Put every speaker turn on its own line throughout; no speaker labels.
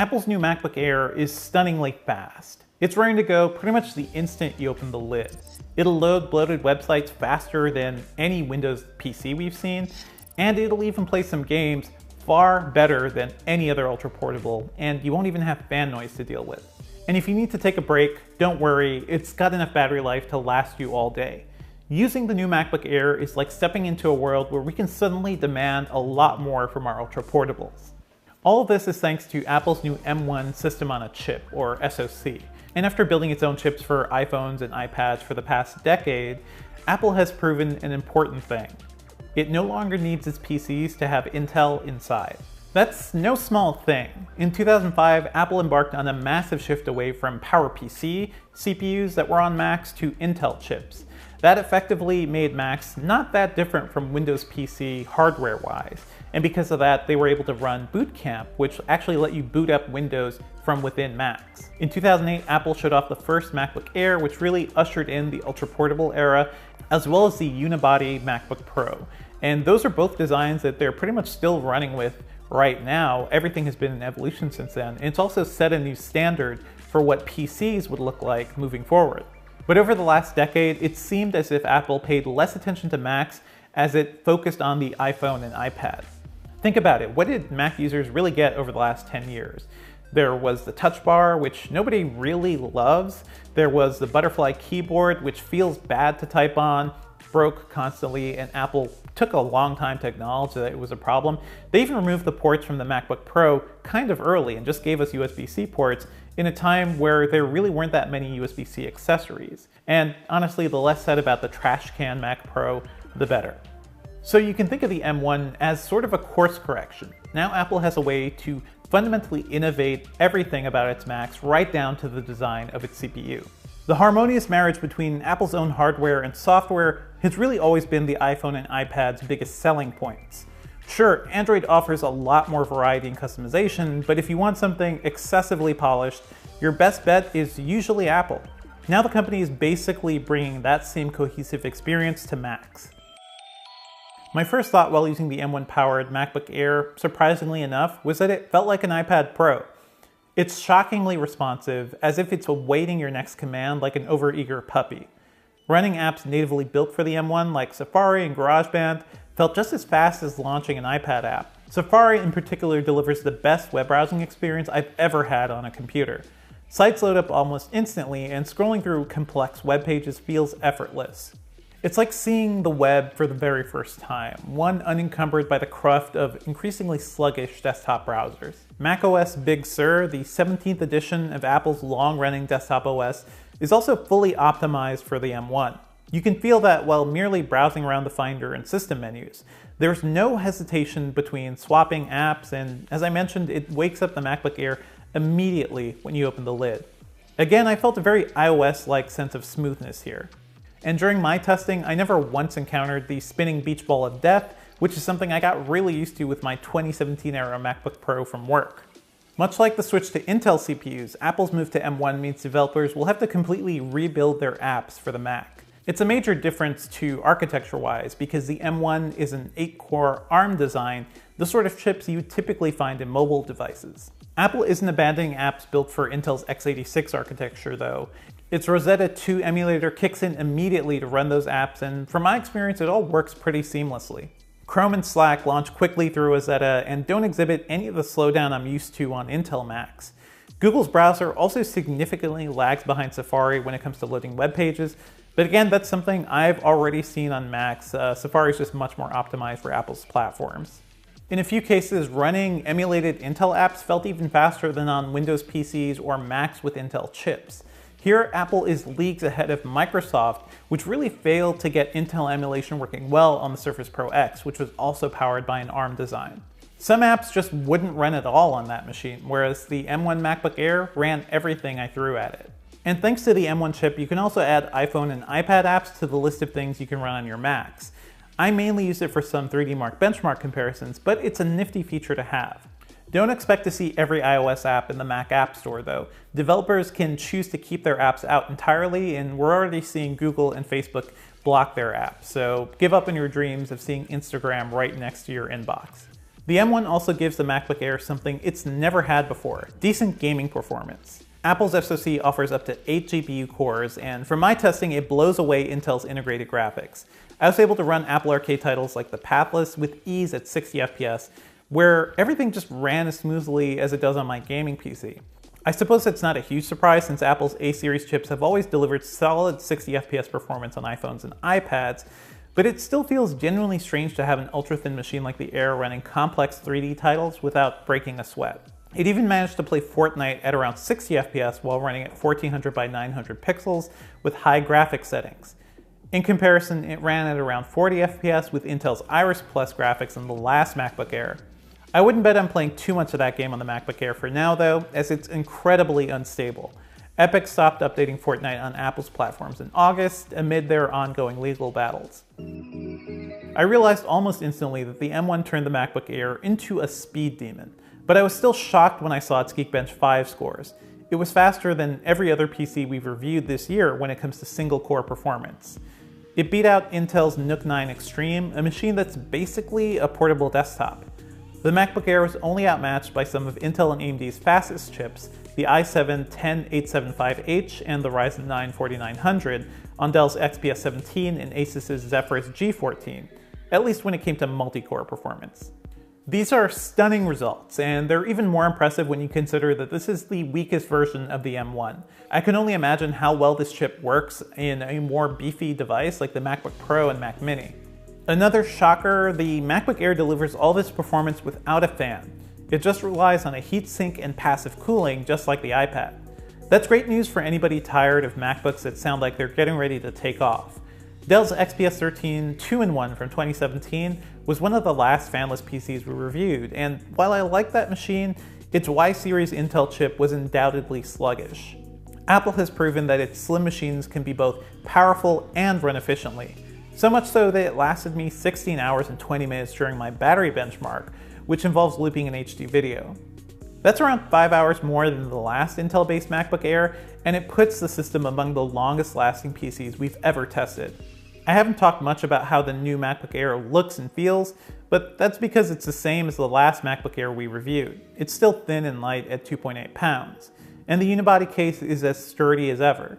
Apple's new MacBook Air is stunningly fast. It's ready to go pretty much the instant you open the lid. It'll load bloated websites faster than any Windows PC we've seen, and it'll even play some games far better than any other ultra portable, and you won't even have fan noise to deal with. And if you need to take a break, don't worry, it's got enough battery life to last you all day. Using the new MacBook Air is like stepping into a world where we can suddenly demand a lot more from our ultra portables. All of this is thanks to Apple's new M1 system on a chip, or SoC. And after building its own chips for iPhones and iPads for the past decade, Apple has proven an important thing. It no longer needs its PCs to have Intel inside. That's no small thing. In 2005, Apple embarked on a massive shift away from PowerPC CPUs that were on Macs to Intel chips. That effectively made Macs not that different from Windows PC hardware-wise. And because of that, they were able to run Boot Camp, which actually let you boot up Windows from within Macs. In 2008, Apple showed off the first MacBook Air, which really ushered in the ultra-portable era, as well as the unibody MacBook Pro. And those are both designs that they're pretty much still running with right now. Everything has been an evolution since then. And it's also set a new standard for what PCs would look like moving forward. But over the last decade, it seemed as if Apple paid less attention to Macs as it focused on the iPhone and iPad. Think about it, what did Mac users really get over the last 10 years? There was the touch bar, which nobody really loves. There was the butterfly keyboard, which feels bad to type on, broke constantly, and Apple took a long time to acknowledge that it was a problem. They even removed the ports from the MacBook Pro kind of early and just gave us USB-C ports in a time where there really weren't that many USB-C accessories. And honestly, the less said about the trash can Mac Pro, the better. So you can think of the M1 as sort of a course correction. Now Apple has a way to fundamentally innovate everything about its Macs right down to the design of its CPU. The harmonious marriage between Apple's own hardware and software has really always been the iPhone and iPad's biggest selling points. Sure, Android offers a lot more variety and customization, but if you want something excessively polished, your best bet is usually Apple. Now the company is basically bringing that same cohesive experience to Macs. My first thought while using the M1-powered MacBook Air, surprisingly enough, was that it felt like an iPad Pro. It's shockingly responsive, as if it's awaiting your next command like an overeager puppy. Running apps natively built for the M1 like Safari and GarageBand felt just as fast as launching an iPad app. Safari in particular delivers the best web browsing experience I've ever had on a computer. Sites load up almost instantly, and scrolling through complex web pages feels effortless. It's like seeing the web for the very first time, one unencumbered by the cruft of increasingly sluggish desktop browsers. macOS Big Sur, the 17th edition of Apple's long-running desktop OS, is also fully optimized for the M1. You can feel that while merely browsing around the Finder and system menus. There's no hesitation between swapping apps, and as I mentioned, it wakes up the MacBook Air immediately when you open the lid. Again, I felt a very iOS-like sense of smoothness here. And during my testing, I never once encountered the spinning beach ball of death, which is something I got really used to with my 2017 era MacBook Pro from work. Much like the switch to Intel CPUs, Apple's move to M1 means developers will have to completely rebuild their apps for the Mac. It's a major difference to architecture-wise because the M1 is an 8-core ARM design, the sort of chips you typically find in mobile devices. Apple isn't abandoning apps built for Intel's x86 architecture though. Its Rosetta 2 emulator kicks in immediately to run those apps, and from my experience, it all works pretty seamlessly. Chrome and Slack launch quickly through Rosetta and don't exhibit any of the slowdown I'm used to on Intel Macs. Google's browser also significantly lags behind Safari when it comes to loading web pages, but again, that's something I've already seen on Macs. Safari is just much more optimized for Apple's platforms. In a few cases, running emulated Intel apps felt even faster than on Windows PCs or Macs with Intel chips. Here, Apple is leagues ahead of Microsoft, which really failed to get Intel emulation working well on the Surface Pro X, which was also powered by an ARM design. Some apps just wouldn't run at all on that machine, whereas the M1 MacBook Air ran everything I threw at it. And thanks to the M1 chip, you can also add iPhone and iPad apps to the list of things you can run on your Macs. I mainly use it for some 3D Mark benchmark comparisons, but it's a nifty feature to have. Don't expect to see every iOS app in the Mac App Store though. Developers can choose to keep their apps out entirely, and we're already seeing Google and Facebook block their apps, so give up on your dreams of seeing Instagram right next to your inbox. The M1 also gives the MacBook Air something it's never had before: decent gaming performance. Apple's SoC offers up to 8 GPU cores, and from my testing, it blows away Intel's integrated graphics. I was able to run Apple Arcade titles like The Pathless with ease at 60 FPS, where everything just ran as smoothly as it does on my gaming PC. I suppose that's not a huge surprise since Apple's A-series chips have always delivered solid 60 FPS performance on iPhones and iPads, but it still feels genuinely strange to have an ultra-thin machine like the Air running complex 3D titles without breaking a sweat. It even managed to play Fortnite at around 60 FPS while running at 1400 by 900 pixels with high graphics settings. In comparison, it ran at around 40 FPS with Intel's Iris Plus graphics in the last MacBook Air. I wouldn't bet on playing too much of that game on the MacBook Air for now though, as it's incredibly unstable. Epic stopped updating Fortnite on Apple's platforms in August amid their ongoing legal battles. I realized almost instantly that the M1 turned the MacBook Air into a speed demon, but I was still shocked when I saw its Geekbench 5 scores. It was faster than every other PC we've reviewed this year when it comes to single-core performance. It beat out Intel's Nook 9 Extreme, a machine that's basically a portable desktop. The MacBook Air was only outmatched by some of Intel and AMD's fastest chips, the i7-10875H and the Ryzen 9 4900, on Dell's XPS 17 and Asus's Zephyrus G14, at least when it came to multi-core performance. These are stunning results, and they're even more impressive when you consider that this is the weakest version of the M1. I can only imagine how well this chip works in a more beefy device like the MacBook Pro and Mac Mini. Another shocker, the MacBook Air delivers all this performance without a fan. It just relies on a heatsink and passive cooling, just like the iPad. That's great news for anybody tired of MacBooks that sound like they're getting ready to take off. Dell's XPS 13 2-in-1 from 2017 was one of the last fanless PCs we reviewed, and while I like that machine, its Y-series Intel chip was undoubtedly sluggish. Apple has proven that its slim machines can be both powerful and run efficiently, so much so that it lasted me 16 hours and 20 minutes during my battery benchmark, which involves looping an HD video. That's around 5 hours more than the last Intel-based MacBook Air, and it puts the system among the longest-lasting PCs we've ever tested. I haven't talked much about how the new MacBook Air looks and feels, but that's because it's the same as the last MacBook Air we reviewed. It's still thin and light at 2.8 pounds, and the unibody case is as sturdy as ever.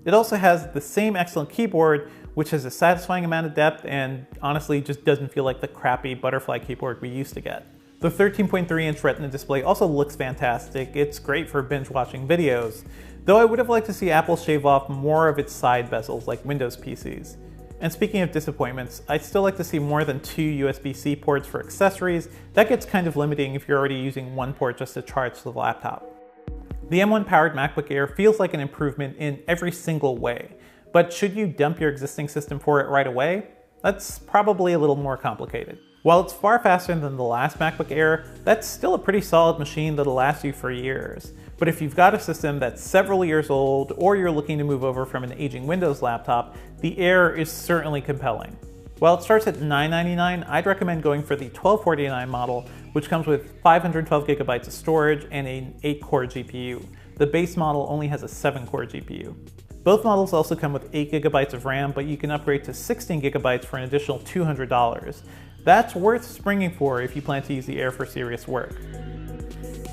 It also has the same excellent keyboard, which has a satisfying amount of depth and honestly just doesn't feel like the crappy butterfly keyboard we used to get. The 13.3-inch Retina display also looks fantastic. It's great for binge-watching videos, though I would have liked to see Apple shave off more of its side bezels like Windows PCs. And speaking of disappointments, I'd still like to see more than 2 USB-C ports for accessories. That gets kind of limiting if you're already using one port just to charge the laptop. The M1 powered MacBook Air feels like an improvement in every single way, but should you dump your existing system for it right away? That's probably a little more complicated. While it's far faster than the last MacBook Air, that's still a pretty solid machine that'll last you for years. But if you've got a system that's several years old, or you're looking to move over from an aging Windows laptop, the Air is certainly compelling. While it starts at $999, I'd recommend going for the $1249 model, which comes with 512 gigabytes of storage and an 8-core GPU. The base model only has a 7-core GPU. Both models also come with 8 gigabytes of RAM, but you can upgrade to 16 gigabytes for an additional $200. That's worth springing for if you plan to use the Air for serious work.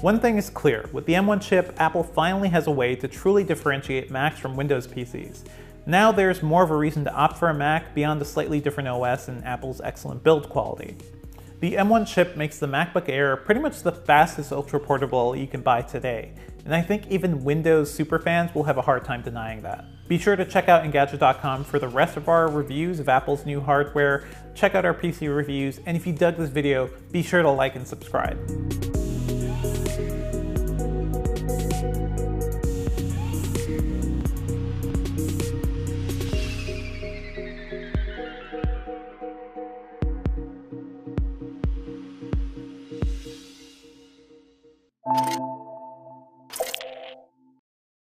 One thing is clear, with the M1 chip, Apple finally has a way to truly differentiate Macs from Windows PCs. Now there's more of a reason to opt for a Mac beyond the slightly different OS and Apple's excellent build quality. The M1 chip makes the MacBook Air pretty much the fastest ultra-portable you can buy today, and I think even Windows superfans will have a hard time denying that. Be sure to check out Engadget.com for the rest of our reviews of Apple's new hardware, check out our PC reviews, and if you dug this video, be sure to like and subscribe.